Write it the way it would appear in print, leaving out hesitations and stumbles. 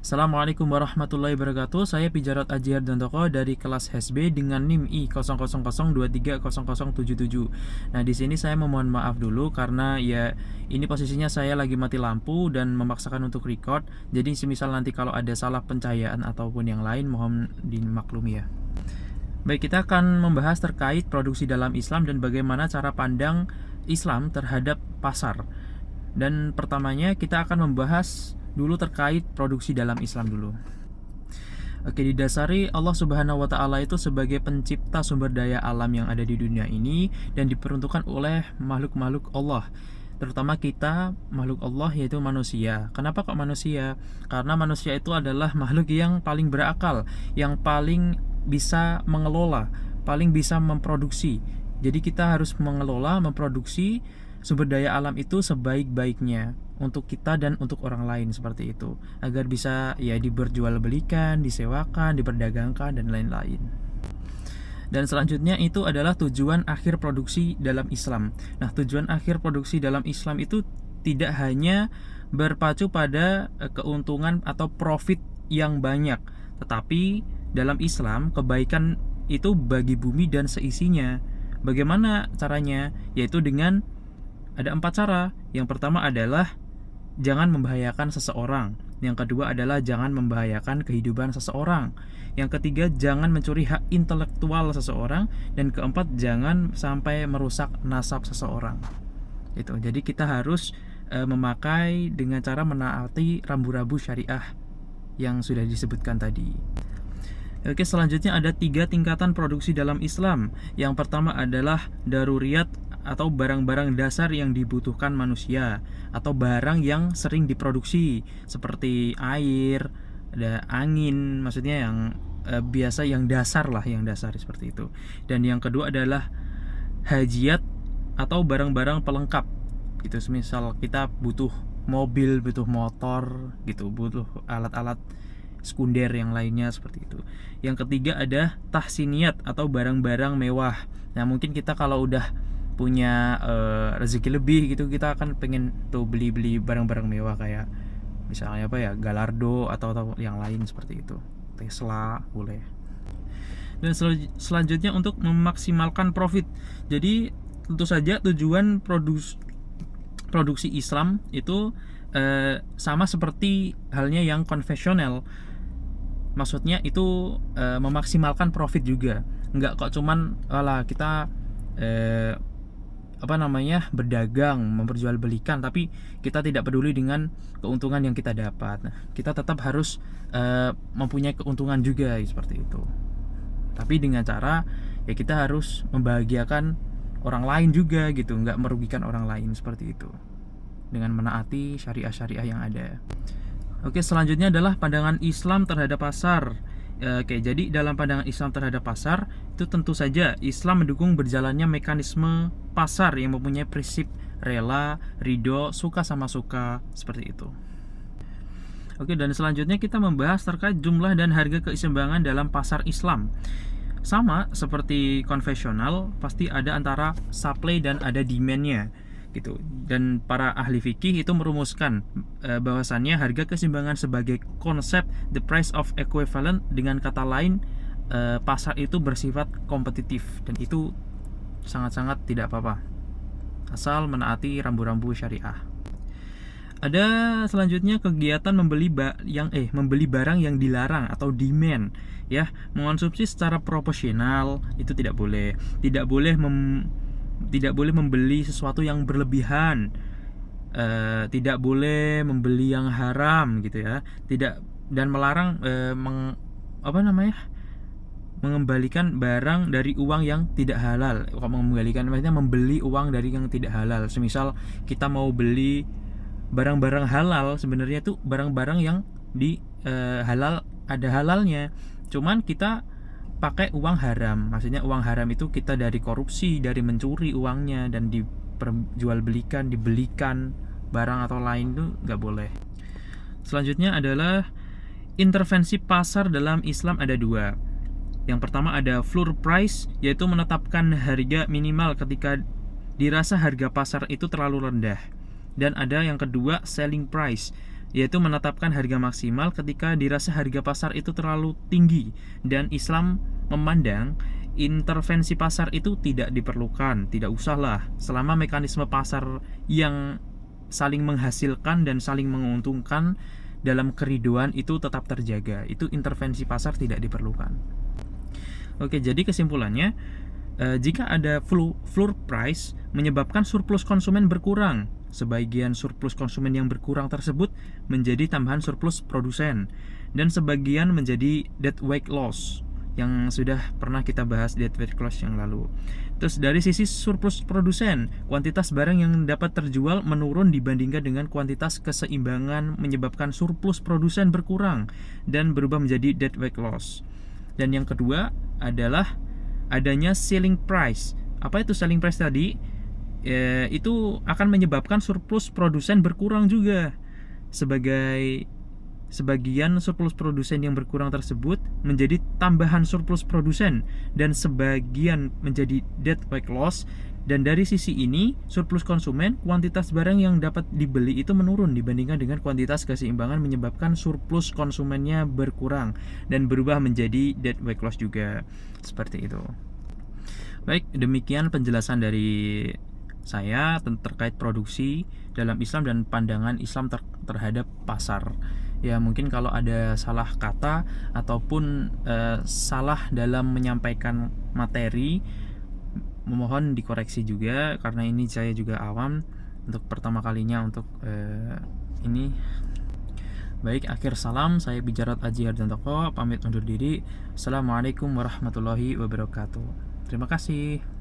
Assalamualaikum warahmatullahi wabarakatuh. Saya Pijarot Aji Hardantoko dari kelas HSB dengan NIM I0002300077. Nah, di sini saya memohon maaf dulu karena ya ini posisinya saya lagi mati lampu dan memaksakan untuk record. Jadi semisal nanti kalau ada salah pencahayaan ataupun yang lain mohon dimaklumi ya. Baik, kita akan membahas terkait produksi dalam Islam dan bagaimana cara pandang Islam terhadap pasar. Dan pertamanya kita akan membahas dulu terkait produksi dalam Islam dulu. Oke, didasari Allah Subhanahu wa taala itu sebagai pencipta sumber daya alam yang ada di dunia ini dan diperuntukkan oleh makhluk-makhluk Allah. Terutama kita, makhluk Allah yaitu manusia. Kenapa kok manusia? Karena manusia itu adalah makhluk yang paling berakal, yang paling bisa mengelola, paling bisa memproduksi. Jadi kita harus mengelola, memproduksi sumber daya alam itu sebaik-baiknya untuk kita dan untuk orang lain seperti itu, agar bisa ya diperjualbelikan, disewakan, diperdagangkan dan lain-lain. Dan selanjutnya itu adalah tujuan akhir produksi dalam Islam. Nah, tujuan akhir produksi dalam Islam itu tidak hanya berpacu pada keuntungan atau profit yang banyak, tetapi dalam Islam kebaikan itu bagi bumi dan seisinya. Bagaimana caranya? Yaitu dengan ada 4 cara. Yang pertama adalah jangan membahayakan seseorang. Yang kedua adalah jangan membahayakan kehidupan seseorang. Yang ketiga, jangan mencuri hak intelektual seseorang. Dan keempat, jangan sampai merusak nasab seseorang. Itu. Jadi kita harus memakai dengan cara menaati rambu-rambu syariah yang sudah disebutkan tadi. Oke, selanjutnya ada 3 tingkatan produksi dalam Islam. Yang pertama adalah daruriyat atau barang-barang dasar yang dibutuhkan manusia atau barang yang sering diproduksi seperti air, ada angin, maksudnya yang biasa, yang dasar lah, yang dasar seperti itu. Dan yang kedua adalah hajiat atau barang-barang pelengkap gitu. Misal kita butuh mobil, butuh motor gitu, butuh alat-alat sekunder yang lainnya seperti itu. Yang ketiga ada tahsiniyat atau barang-barang mewah. Nah, mungkin kita kalau udah punya rezeki lebih gitu, kita akan pengen tuh beli-beli barang-barang mewah kayak misalnya apa ya, Gallardo atau yang lain seperti itu, Tesla boleh. Dan selanjutnya untuk memaksimalkan profit. Jadi tentu saja tujuan produksi Islam itu sama seperti halnya yang konvensional. Maksudnya itu memaksimalkan profit juga. Enggak kok cuman kita berdagang, memperjualbelikan, tapi kita tidak peduli dengan keuntungan yang kita dapat. Nah, kita tetap harus mempunyai keuntungan juga seperti itu. Tapi dengan cara ya kita harus membahagiakan orang lain juga gitu, nggak merugikan orang lain seperti itu. Dengan menaati syariah-syariah yang ada. Oke, selanjutnya adalah pandangan Islam terhadap pasar. Oke, jadi dalam pandangan Islam terhadap pasar itu tentu saja Islam mendukung berjalannya mekanisme pasar yang mempunyai prinsip rela, ridho, suka sama suka seperti itu. Oke, dan selanjutnya kita membahas terkait jumlah dan harga keseimbangan dalam pasar Islam. Sama seperti konvensional, pasti ada antara supply dan ada demand-nya gitu. Dan para ahli fikih itu merumuskan bahwasannya harga keseimbangan sebagai konsep the price of equivalent, dengan kata lain pasar itu bersifat kompetitif dan itu sangat-sangat tidak apa-apa asal menaati rambu-rambu syariah. Ada selanjutnya kegiatan membeli barang yang dilarang atau demand ya, mengonsumsi secara proporsional itu tidak boleh. Tidak boleh membeli sesuatu yang berlebihan, tidak boleh membeli yang haram gitu ya, dan melarang mengembalikan barang dari uang yang tidak halal. Mengembalikan maksudnya membeli uang dari yang tidak halal. Semisal kita mau beli barang-barang halal, sebenarnya itu barang-barang yang di halal, ada halalnya, cuman kita pakai uang haram. Maksudnya uang haram itu kita dari korupsi, dari mencuri uangnya dan diperjualbelikan, dibelikan barang atau lain, itu nggak boleh. Selanjutnya adalah intervensi pasar dalam Islam ada 2. Yang pertama ada floor price, yaitu menetapkan harga minimal ketika dirasa harga pasar itu terlalu rendah. Dan ada yang kedua selling price, yaitu menetapkan harga maksimal ketika dirasa harga pasar itu terlalu tinggi, dan Islam memandang intervensi pasar itu tidak diperlukan, tidak usahlah, selama mekanisme pasar yang saling menghasilkan dan saling menguntungkan dalam keriduan itu tetap terjaga. Itu intervensi pasar tidak diperlukan. Oke, jadi kesimpulannya, jika ada floor price menyebabkan surplus konsumen berkurang, sebagian surplus konsumen yang berkurang tersebut menjadi tambahan surplus produsen, dan sebagian menjadi deadweight loss yang sudah pernah kita bahas deadweight loss yang lalu. Terus dari sisi surplus produsen, kuantitas barang yang dapat terjual menurun dibandingkan dengan kuantitas keseimbangan, menyebabkan surplus produsen berkurang dan berubah menjadi deadweight loss. Dan yang kedua adalah adanya selling price. Apa itu selling price tadi? Itu akan menyebabkan surplus produsen berkurang juga. Sebagian surplus produsen yang berkurang tersebut menjadi tambahan surplus produsen, dan sebagian menjadi deadweight loss. Dan dari sisi ini, surplus konsumen, kuantitas barang yang dapat dibeli itu menurun dibandingkan dengan kuantitas keseimbangan, menyebabkan surplus konsumennya berkurang dan berubah menjadi deadweight loss juga. Seperti itu. Baik, demikian penjelasan dari saya terkait produksi dalam Islam dan pandangan Islam terhadap pasar. Ya, mungkin kalau ada salah kata ataupun salah dalam menyampaikan materi, memohon dikoreksi juga, karena ini saya juga awam untuk pertama kalinya untuk ini. Baik, akhir salam, saya Bijarat Aji Harjantoko, pamit undur diri. Assalamualaikum warahmatullahi wabarakatuh. Terima kasih.